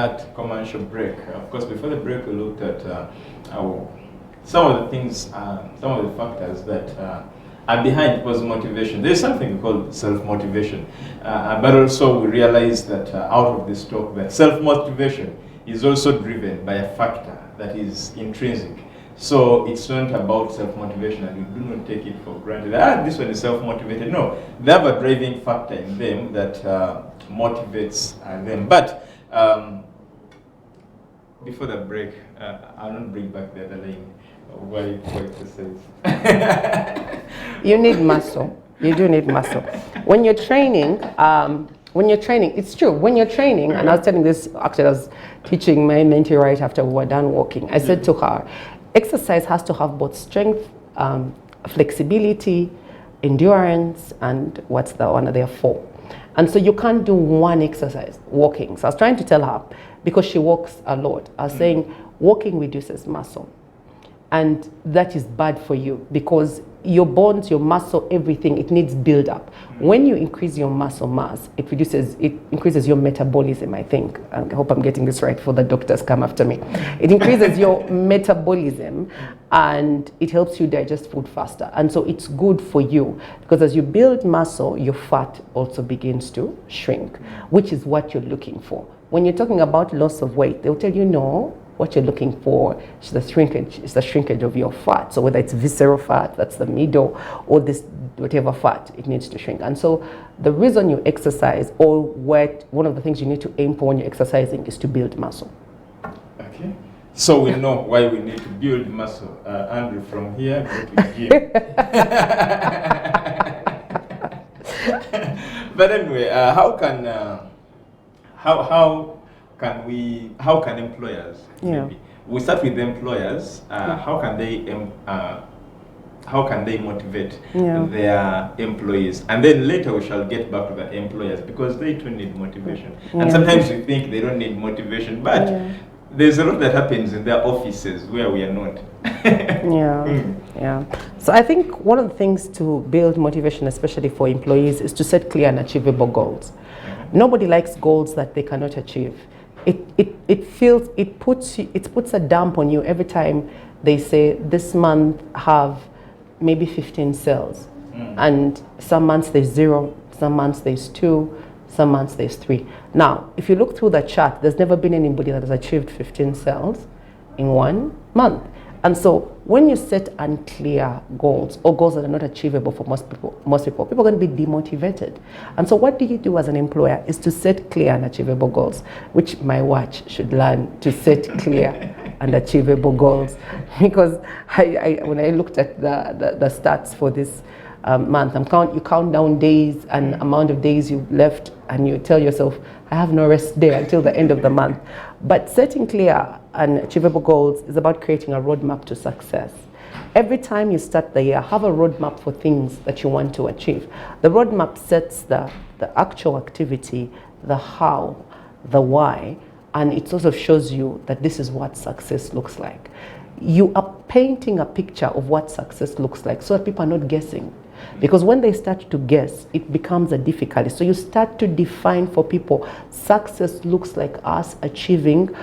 that commercial break. Of course, before the break, we looked at some of the things, some of the factors that are behind people's motivation. There's something called self-motivation, but also we realize that out of this talk that self-motivation is also driven by a factor that is intrinsic. So it's not about self-motivation, and you do not take it for granted. This one is self-motivated. No, they have a driving factor in them that motivates them. But before the break, I'll not bring back the other line. Why exercise? You need muscle. You do need muscle. When you're training, it's true. When you're training, and I was telling this, actually, I was teaching my mentee right after we were done walking. I said to her, exercise has to have both strength, flexibility, endurance, and what's the one? There are 4. And so you can't do one exercise, walking. So I was trying to tell her, because she walks a lot, I was saying walking reduces muscle. And that is bad for you because your bones, your muscle, everything, it needs build up. When you increase your muscle mass, it increases your metabolism, I think. I hope I'm getting this right before the doctors come after me. It increases your metabolism and it helps you digest food faster. And so it's good for you because as you build muscle, your fat also begins to shrink, which is what you're looking for. When you're talking about loss of weight, they'll tell you no. What you're looking for is the shrinkage of your fat. So whether it's visceral fat, that's the middle, or this whatever fat, it needs to shrink. And so the reason you exercise, or one of the things you need to aim for when you're exercising, is to build muscle. Okay. So we know why we need to build muscle. Andrew, from here, go to gym. But anyway, how can employers, maybe we start with the employers, how can they motivate their employees, and then later we shall get back to the employers because they too need motivation. And sometimes we think they don't need motivation, but there's a lot that happens in their offices where we are not. So I think one of the things to build motivation, especially for employees, is to set clear and achievable goals. Nobody likes goals that they cannot achieve. It puts a damp on you every time they say this month have maybe 15 sales, and some months there's 0, some months there's 2, some months there's 3. Now, if you look through the chart, there's never been anybody that has achieved 15 sales in 1 month. And so when you set unclear goals or goals that are not achievable for most people are going to be demotivated. And so what do you do as an employer is to set clear and achievable goals, which my watch should learn to set clear and achievable goals. Because when I looked at the stats for this month, you count down days and amount of days you've left, and you tell yourself, I have no rest day until the end of the month. But setting clear and achievable goals is about creating a roadmap to success. Every time you start the year, have a roadmap for things that you want to achieve. The roadmap sets the actual activity, the how, the why, and it sort of shows you that this is what success looks like. You are painting a picture of what success looks like so that people are not guessing. Because when they start to guess, it becomes a difficulty. So you start to define for people, success looks like us achieving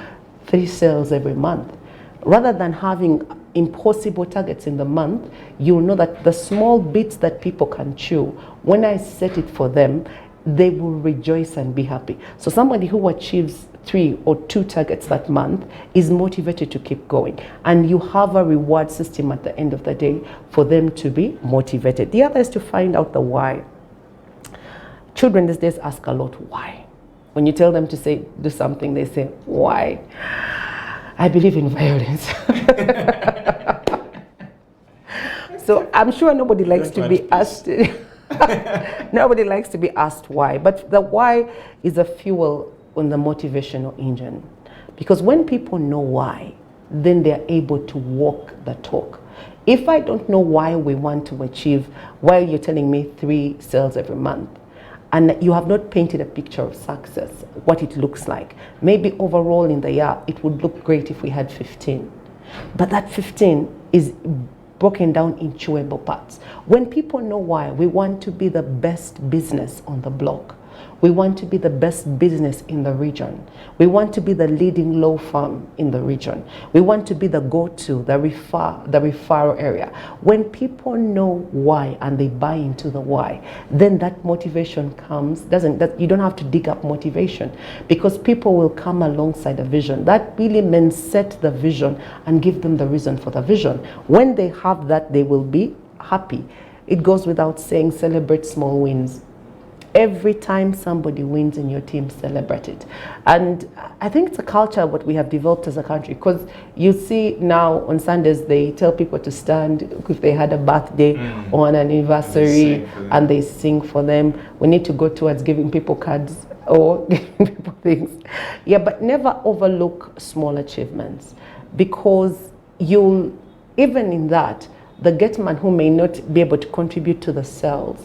3 sales every month. Rather than having impossible targets in the month, you know that the small bits that people can chew, when I set it for them, they will rejoice and be happy. So somebody who achieves 3 or 2 targets that month is motivated to keep going. And you have a reward system at the end of the day for them to be motivated. The other is to find out the why. Children these days ask a lot, why? When you tell them to do something, they say, why? I believe in violence. So I'm sure nobody likes to be asked. Nobody likes to be asked why, but the why is a fuel on the motivational engine. Because when people know why, then they're able to walk the talk. If I don't know why we want to achieve, while you're telling me 3 sales every month, and you have not painted a picture of success, what it looks like, maybe overall in the year, it would look great if we had 15. But that 15 is broken down in chewable parts. When people know why, we want to be the best business on the block. We want to be the best business in the region. We want to be the leading law firm in the region. We want to be the go-to, the referral area. When people know why and they buy into the why, then that motivation comes. You don't have to dig up motivation, because people will come alongside the vision. That really means set the vision and give them the reason for the vision. When they have that, they will be happy. It goes without saying, celebrate small wins. Every time somebody wins in your team, celebrate it. And I think it's a culture what we have developed as a country, because you see now on Sundays they tell people to stand if they had a birthday or an anniversary, and they sing for them. We need to go towards giving people cards or giving people things. Yeah, but never overlook small achievements, because even in that, the gateman who may not be able to contribute to the sales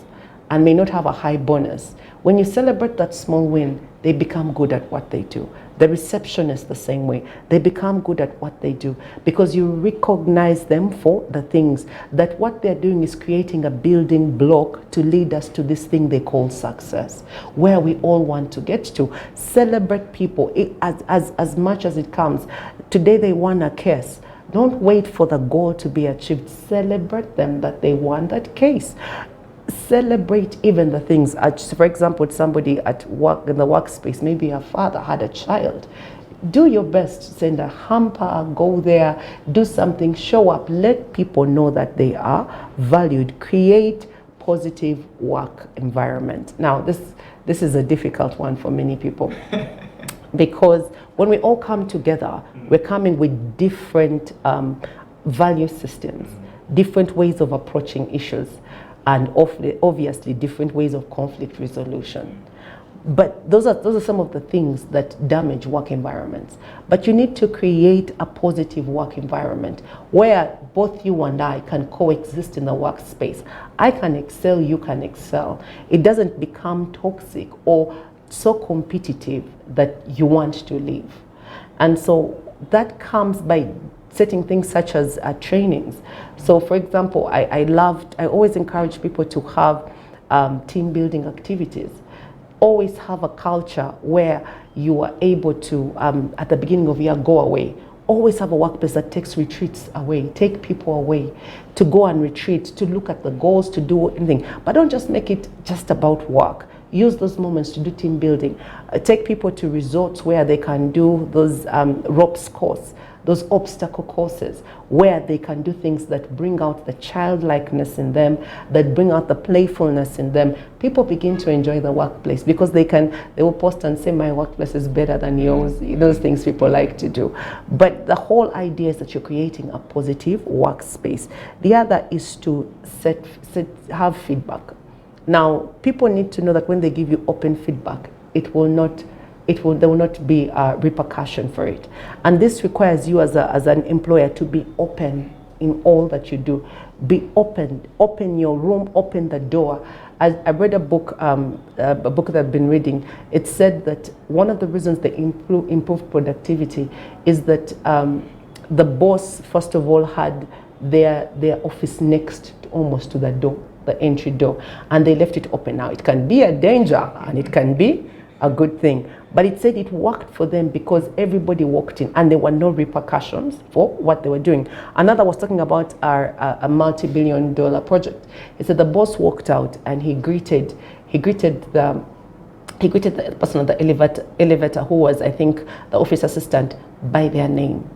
and may not have a high bonus, when you celebrate that small win, they become good at what they do. The receptionist the same way. They become good at what they do, because you recognize them for the things that what they're doing is creating a building block to lead us to this thing they call success, where we all want to get to. Celebrate people as much as it comes. Today they won a case. Don't wait for the goal to be achieved. Celebrate them that they won that case. Celebrate even the things. For example, somebody at work, in the workspace, maybe a father had a child. Do your best. Send a hamper, go there, do something, show up. Let people know that they are valued. Create positive work environment. Now, this is a difficult one for many people. Because when we all come together, we're coming with different value systems, different ways of approaching issues, and obviously different ways of conflict resolution. But those are some of the things that damage work environments. But you need to create a positive work environment where both you and I can coexist in the workspace. I can excel, you can excel. It doesn't become toxic or so competitive that you want to leave. And so that comes by setting things such as trainings. So for example, I always encourage people to have team building activities. Always have a culture where you are able to, at the beginning of the year, go away. Always have a workplace that takes retreats away, take people away, to go and retreat, to look at the goals, to do anything. But don't just make it just about work. Use those moments to do team building. Take people to resorts where they can do those ropes course, those obstacle courses, where they can do things that bring out the childlikeness in them, that bring out the playfulness in them. People begin to enjoy the workplace because they will post and say, my workplace is better than yours. Those things people like to do. But the whole idea is that you're creating a positive workspace. The other is to have feedback. Now, people need to know that when they give you open feedback, there will not be a repercussion for it. And this requires you as an employer to be open in all that you do. Be open your room, open the door. I read a book that I've been reading. It said that one of the reasons they improve productivity is that the boss, first of all, had their office next almost to the door, the entry door, and they left it open. Now, it can be a danger and it can be a good thing, but it said it worked for them because everybody walked in and there were no repercussions for what they were doing. Another was talking about a multi-billion-dollar project. He said the boss walked out and he greeted the person on the elevator who was, I think, the office assistant, by their name.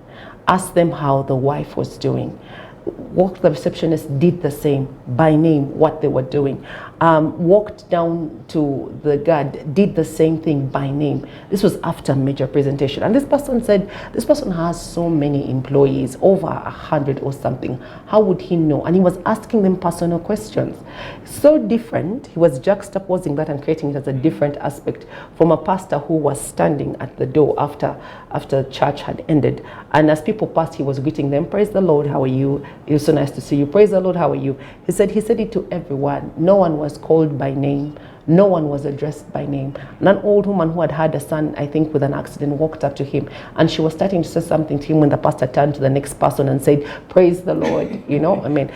Asked them how the wife was doing. Walked the receptionist, did the same, by name, what they were doing. Walked down to the guard, did the same thing by name. This was after a major presentation. And this person said, this person has so many employees, over 100 or something. How would he know? And he was asking them personal questions. So different, he was juxtaposing that and creating it as a different aspect from a pastor who was standing at the door after church had ended. And as people passed, he was greeting them, praise the Lord, how are you? It was so nice to see you. Praise the Lord, how are you? He said it to everyone. No one was called by name. No one was addressed by name. And an old woman who had a son, I think, with an accident, walked up to him. And she was starting to say something to him when the pastor turned to the next person and said, praise the Lord. You know, I mean,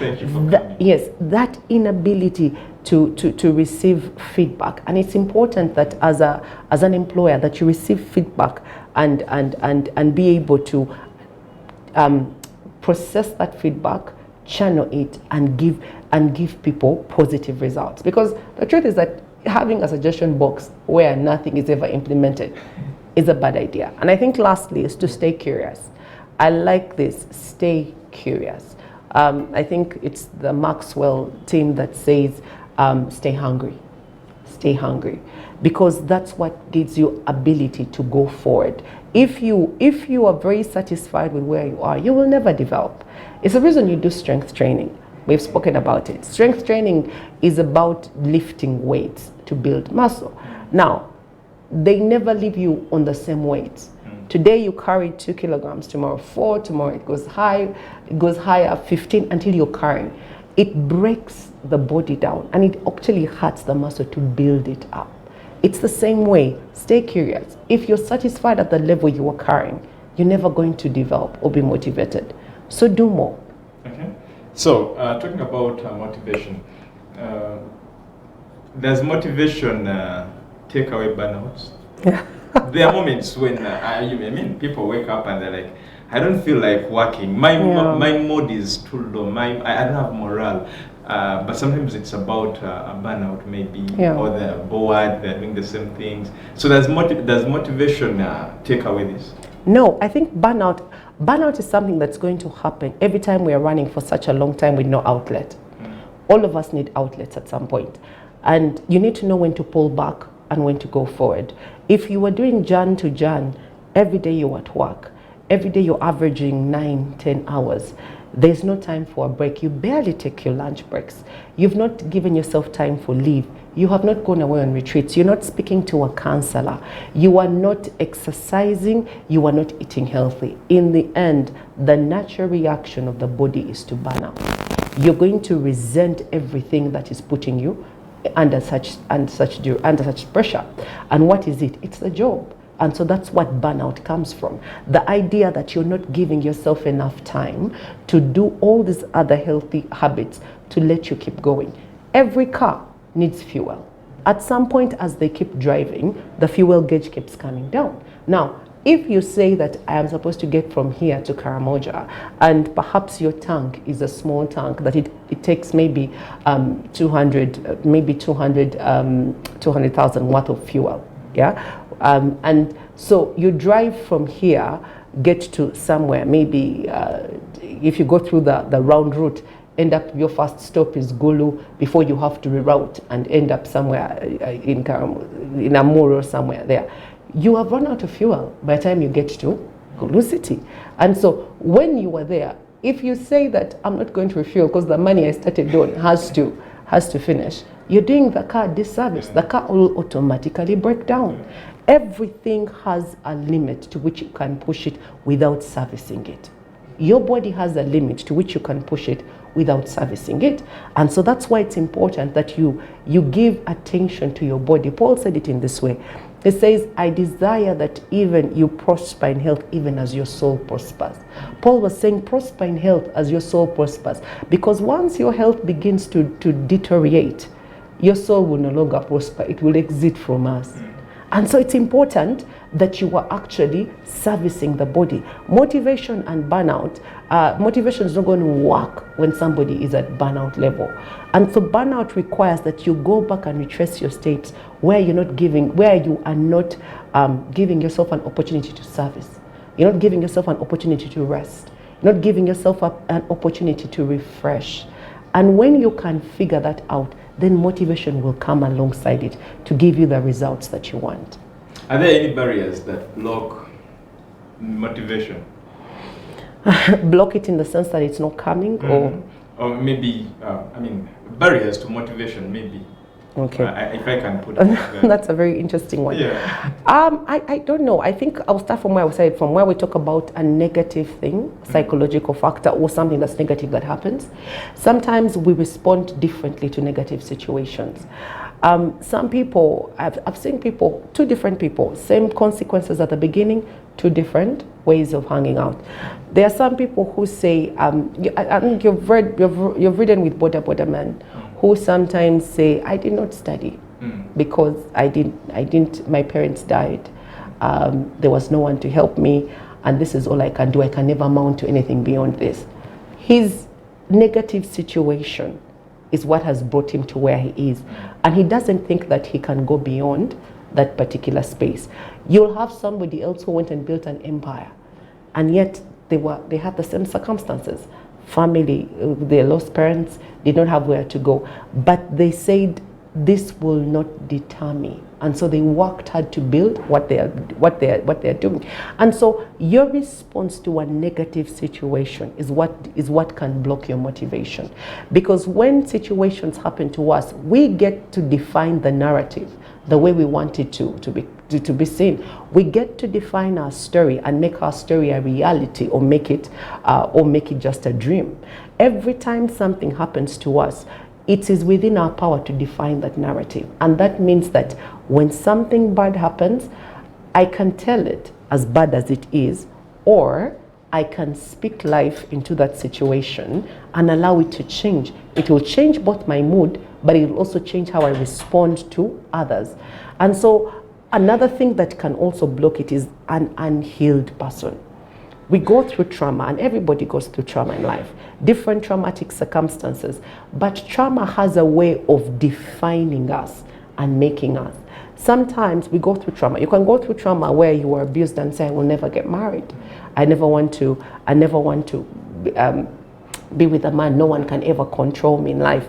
yes, that inability to receive feedback. And it's important that as an employer that you receive feedback and be able to process that feedback, channel it, and give people positive results. Because the truth is that having a suggestion box where nothing is ever implemented is a bad idea. And I think lastly is to stay curious. I like this, stay curious. I think it's the Maxwell team that says, stay hungry, because that's what gives you ability to go forward. If you are very satisfied with where you are, you will never develop. It's the reason you do strength training. We've spoken about it. Strength training is about lifting weights to build muscle. Now, they never leave you on the same weight. Today you carry 2 kilograms, tomorrow 4, tomorrow it goes higher, 15, until you're carrying. It breaks the body down, and it actually hurts the muscle to build it up. It's the same way. Stay curious. If you're satisfied at the level you are carrying, you're never going to develop or be motivated. So do more. Okay. So talking about motivation, does motivation take away burnouts? Yeah. There are moments when people wake up and they're like, I don't feel like working. My mood is too low. I don't have morale. But sometimes it's about a burnout, maybe, or they're bored. They're doing the same things. So does motivation take away this? No, I think burnout is something that's going to happen every time we are running for such a long time with no outlet. All of us need outlets at some point, and you need to know when to pull back and when to go forward. If you were doing Jan to Jan, every day you're at work, every day you're averaging 9-10 hours, there's no time for a break. You barely take your lunch breaks. You've not given yourself time for leave. You have not gone away on retreats. You're not speaking to a counselor. You are not exercising. You are not eating healthy. In the end, the natural reaction of the body is to burn out. You're going to resent everything that is putting you under such pressure. And what is it? It's the job. And so that's what burnout comes from. The idea that you're not giving yourself enough time to do all these other healthy habits to let you keep going. Every car needs fuel. At some point as they keep driving, the fuel gauge keeps coming down. Now, if you say that I am supposed to get from here to Karamoja, and perhaps your tank is a small tank that it takes maybe 200,000 worth of fuel, yeah? And so you drive from here, get to somewhere, maybe if you go through the round route, end up your first stop is Gulu before you have to reroute and end up somewhere in Amuru or somewhere there. You have run out of fuel by the time you get to Gulu City. And so when you are there, if you say that I'm not going to refuel because the money I started on has to finish, you're doing the car disservice. The car will automatically break down. Everything has a limit to which you can push it without servicing it. Your body has a limit to which you can push it without servicing it. And so that's why it's important that you give attention to your body. Paul said it in this way. He says, I desire that even you prosper in health, even as your soul prospers. Paul was saying, prosper in health as your soul prospers. Because once your health begins to deteriorate, your soul will no longer prosper. It will exit from us. And so it's important that you are actually servicing the body. Motivation and burnout, motivation is not going to work when somebody is at burnout level. And so burnout requires that you go back and retrace your states where you are not giving yourself an opportunity to service. You're not giving yourself an opportunity to rest. You're not giving yourself an opportunity to refresh. And when you can figure that out, then motivation will come alongside it to give you the results that you want. Are there any barriers that block motivation? Block it in the sense that it's not coming, or maybe barriers to motivation, maybe. Okay. If I can put it. That's a very interesting one. Yeah. I don't know. I think I'll start from where I said, from where we talk about a negative thing, psychological factor, or something that's negative that happens. Sometimes we respond differently to negative situations. Some people, I've seen people, two different people, same consequences at the beginning, two different ways of hanging out. There are some people who say, I think you've ridden with border men, who sometimes say, I did not study because my parents died. There was no one to help me, and this is all I can do. I can never amount to anything beyond this. His negative situation is what has brought him to where he is, and he doesn't think that he can go beyond that particular space. You'll have somebody else who went and built an empire, and yet they had the same circumstances. Family, they lost parents, they don't have where to go, but they said, this will not deter me, and so they worked hard to build what they are doing. And so your response to a negative situation is what can block your motivation, because when situations happen to us, we get to define the narrative the way we want it to be seen. We get to define our story and make our story a reality, or make it just a dream. Every time something happens to us, it is within our power to define that narrative. And that means that when something bad happens, I can tell it as bad as it is, or I can speak life into that situation and allow it to change. It will change both my mood, but it will also change how I respond to others. And so another thing that can also block it is an unhealed person. We go through trauma, and everybody goes through trauma in life, different traumatic circumstances, but trauma has a way of defining us and making us. Sometimes we go through trauma. You can go through trauma where you were abused and say, I will never get married. I never want to be with a man. No one can ever control me in life.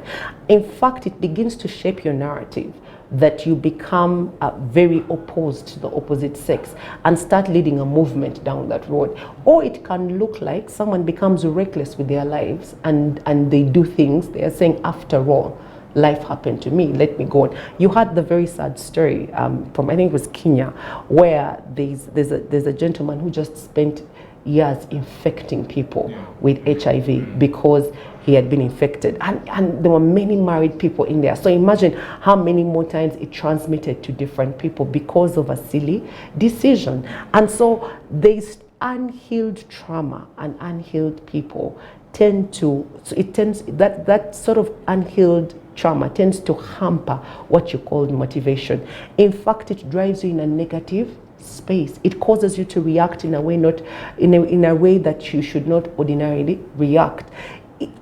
In fact, it begins to shape your narrative, that you become very opposed to the opposite sex and start leading a movement down that road. Or it can look like someone becomes reckless with their lives and they do things. They are saying, after all, life happened to me, let me go on. You had the very sad story from, I think it was Kenya, where there's a gentleman who just spent years infecting people with HIV because he had been infected, and there were many married people in there. So imagine how many more times it transmitted to different people because of a silly decision. And so there's unhealed trauma, and unhealed people tend to, so it tends, that sort of unhealed trauma tends to hamper what you call motivation. In fact, it drives you in a negative space. It causes you to react in a way in a way that you should not ordinarily react.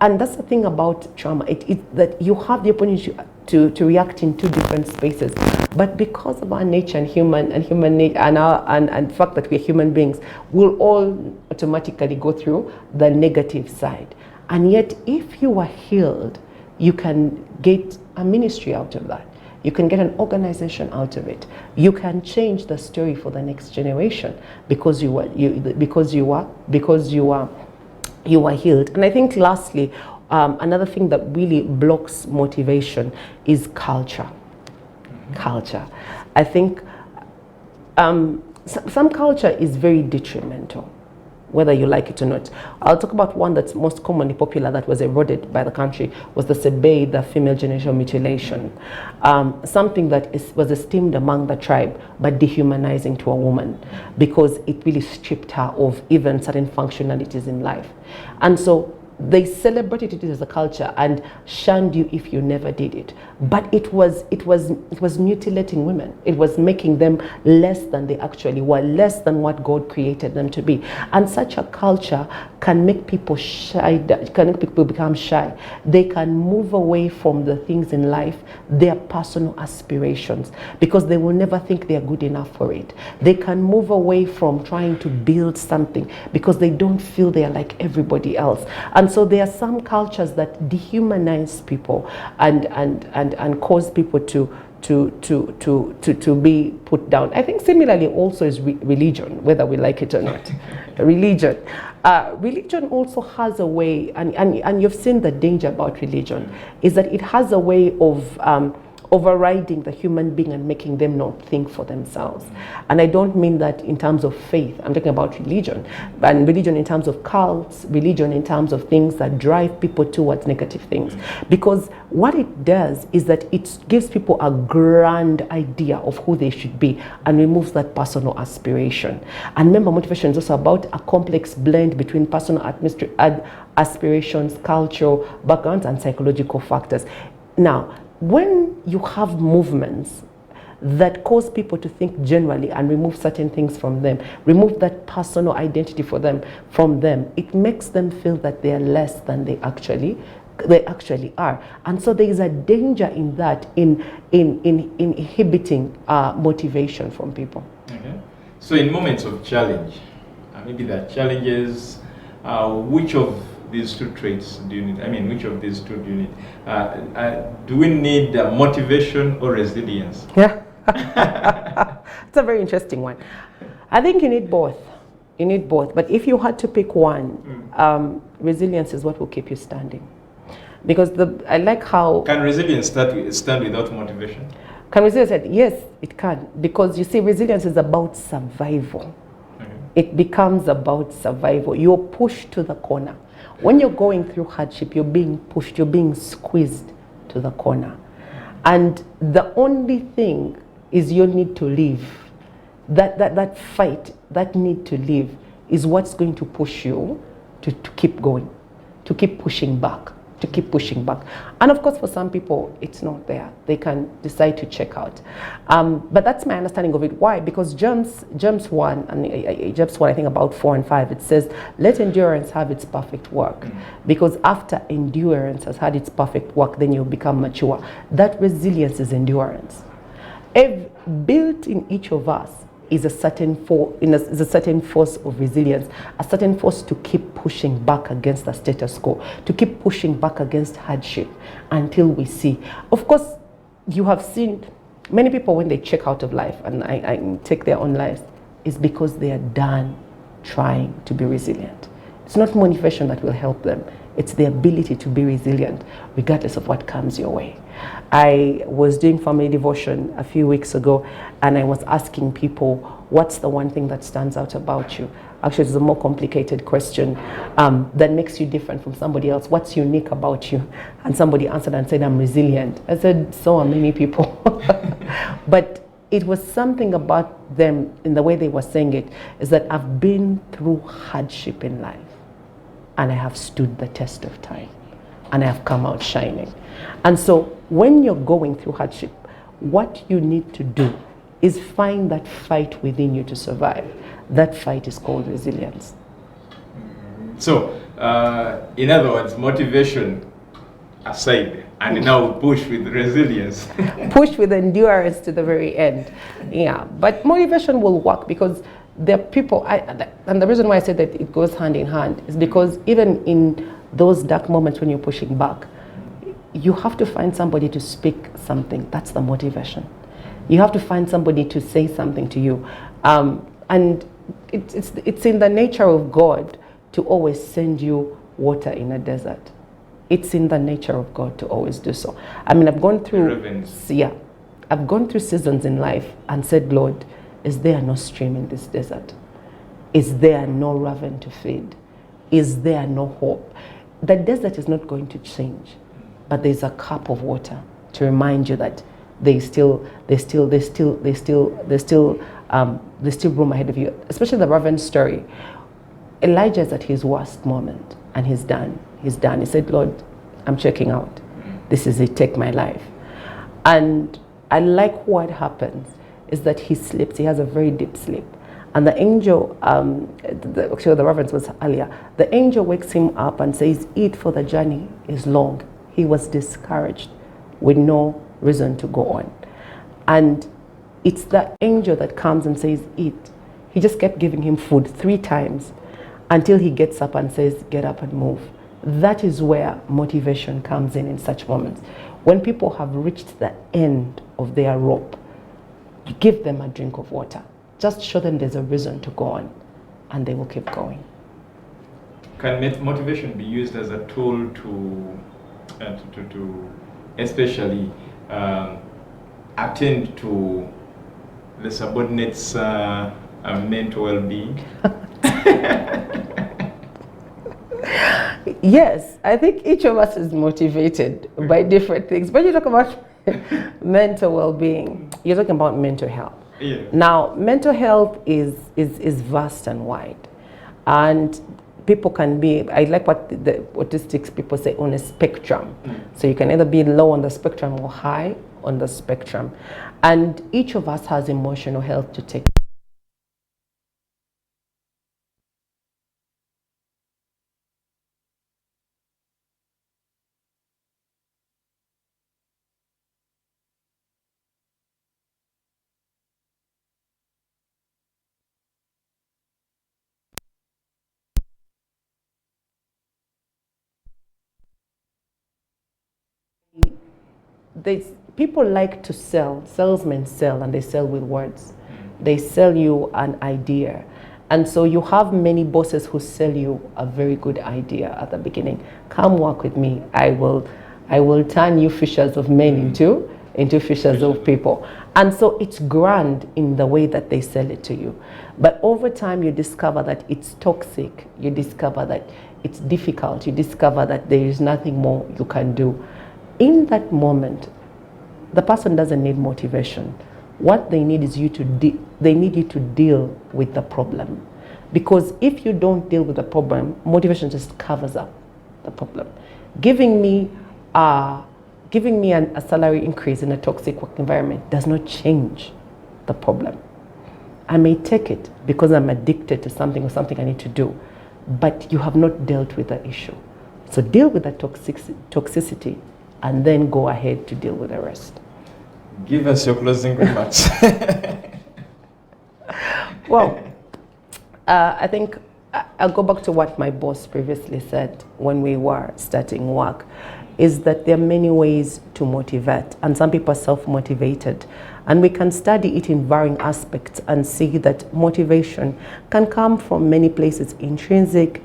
And that's the thing about trauma, that you have the opportunity to react in two different spaces. But because of our nature and human nature and the fact that we're human beings, we'll all automatically go through the negative side. And yet, if you are healed, you can get a ministry out of that. You can get an organization out of it. You can change the story for the next generation because you are healed. And I think lastly, another thing that really blocks motivation is culture. Culture. I think some culture is very detrimental, whether you like it or not. I'll talk about one that's most commonly popular that was eroded by the country, was the SEBEI, the female genital mutilation. Something that was esteemed among the tribe, but dehumanizing to a woman, because it really stripped her of even certain functionalities in life. And so they celebrated it as a culture and shunned you if you never did it. But it was mutilating women. It was making them less than they actually were, less than what God created them to be. And such a culture can make people shy, can make people become shy. They can move away from the things in life, their personal aspirations, because they will never think they are good enough for it. They can move away from trying to build something because they don't feel they are like everybody else. And so there are some cultures that dehumanize people and cause people to be put down. I think similarly also is religion, whether we like it or not. Religion also has a way, and you've seen the danger about religion, is that it has a way of overriding the human being and making them not think for themselves. And I don't mean that in terms of faith. I'm talking about religion. And religion in terms of cults, religion in terms of things that drive people towards negative things. Because what it does is that it gives people a grand idea of who they should be and removes that personal aspiration. And remember, motivation is also about a complex blend between personal aspirations, cultural backgrounds, and psychological factors. Now, when you have movements that cause people to think generally and remove certain things from them, remove that personal identity from them, it makes them feel that they are less than they actually are. And so there is a danger in that, in inhibiting motivation from people. Okay. So in moments of challenge, maybe there are challenges, which of these two traits do you need? I mean, which of these two do you need? Do we need motivation or resilience? Yeah. It's a very interesting one. I think you need both. You need both. But if you had to pick one, resilience is what will keep you standing. Because I like how... Can resilience stand without motivation? Can resilience? Yes, it can. Because you see, resilience is about survival. It becomes about survival. You're pushed to the corner. When you're going through hardship, you're being pushed, you're being squeezed to the corner. And the only thing is your need to live. That fight, that need to live is what's going to push you to keep going, to keep pushing back, to keep pushing back. And of course, for some people, it's not there. They can decide to check out. But that's my understanding of it. Why? Because James 1, I think about 4 and 5, it says, let endurance have its perfect work. Because after endurance has had its perfect work, then you'll become mature. That resilience is endurance. Built in each of us is a certain force of resilience, a certain force to keep pushing back against the status quo, to keep pushing back against hardship until we see. Of course, you have seen many people when they check out of life, and I take their own lives, is because they are done trying to be resilient. It's not motivation that will help them. It's the ability to be resilient regardless of what comes your way. I was doing family devotion a few weeks ago, and I was asking people, what's the one thing that stands out about you? Actually, it's a more complicated question that makes you different from somebody else. What's unique about you? And somebody answered and said, I'm resilient. I said, so are many people. But it was something about them in the way they were saying it, is that I've been through hardship in life, and I have stood the test of time, and I have come out shining. And so when you're going through hardship, what you need to do is find that fight within you to survive. That fight is called resilience. So, in other words, motivation aside, and now push with resilience. Push with endurance to the very end. Yeah, but motivation will work because there are people, and the reason why I said that it goes hand in hand is because even in those dark moments when you're pushing back, you have to find somebody to speak something. That's the motivation. You have to find somebody to say something to you. And it's in the nature of God to always send you water in a desert. It's in the nature of God to always do so. I mean, I've gone through seasons in life and said, Lord, is there no stream in this desert? Is there no raven to feed? Is there no hope? The desert is not going to change, but there's a cup of water to remind you that there's still room ahead of you. Especially the raven story. Elijah is at his worst moment, and he's done. He said, Lord, I'm checking out. This is it, take my life. And I like what happens is that he sleeps. He has a very deep sleep. And the angel, actually the reference was earlier, the angel wakes him up and says, eat, for the journey is long. He was discouraged with no reason to go on. And it's the angel that comes and says, eat. He just kept giving him food 3 times until he gets up and says, get up and move. That is where motivation comes in such moments. When people have reached the end of their rope, give them a drink of water. Just show them there's a reason to go on, and they will keep going. Can motivation be used as a tool to especially attend to the subordinates' mental well-being? Yes, I think each of us is motivated by different things. When you talk about mental well-being, you're talking about mental health. Yeah. Now, mental health is vast and wide. And people can be, I like what the autistic people say, on a spectrum. So you can either be low on the spectrum or high on the spectrum. And each of us has emotional health to take. People like to sell, salesmen sell, and they sell with words. They sell you an idea. And so you have many bosses who sell you a very good idea at the beginning. Come work with me. I will turn you fishers of men into fishers of people. And so it's grand in the way that they sell it to you. But over time you discover that it's toxic. You discover that it's difficult. You discover that there is nothing more you can do. In that moment, the person doesn't need motivation. What they need is they need you to deal with the problem. Because if you don't deal with the problem, motivation just covers up the problem. Giving me a salary increase in a toxic work environment does not change the problem. I may take it because I'm addicted to something or something I need to do, but you have not dealt with the issue. So deal with the toxicity and then go ahead to deal with the rest. Give us your closing remarks. Well, I think I'll go back to what my boss previously said when we were starting work, is that there are many ways to motivate, and some people are self-motivated. And we can study it in varying aspects and see that motivation can come from many places: intrinsic,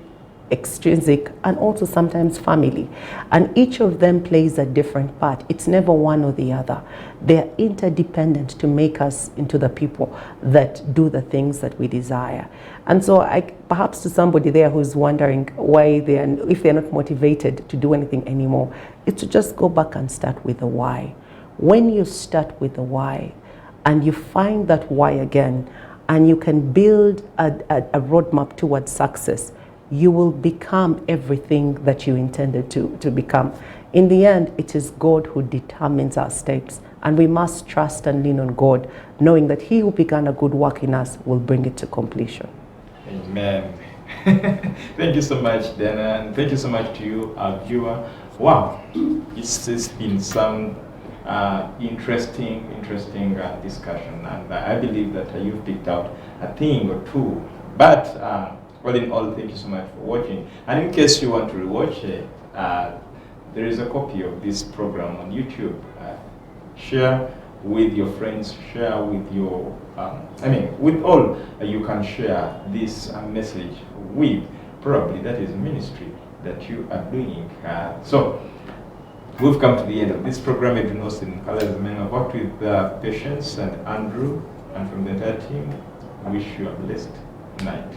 extrinsic, and also sometimes family. And each of them plays a different part. It's never one or the other. They're interdependent to make us into the people that do the things that we desire. And so perhaps to somebody there who's wondering why if they're not motivated to do anything anymore, it's to just go back and start with the why. When you start with the why and you find that why again, and you can build a roadmap towards success, you will become everything that you intended to become. In the end, it is God who determines our steps, and we must trust and lean on God, knowing that He who began a good work in us will bring it to completion. Amen. Thank you so much, Diana, and thank you so much to you, our viewer. Wow, it's been some interesting discussion, and I believe that you've picked out a thing or two. But all in all, thank you so much for watching. And in case you want to rewatch it, there is a copy of this program on YouTube. Share with your friends, share with your, with all you can share this message with. Probably that is ministry that you are doing. So we've come to the end of this program. Edrine Osteen Mukalazi, I've worked with Patience and Andrew, and from the entire team, wish you a blessed night.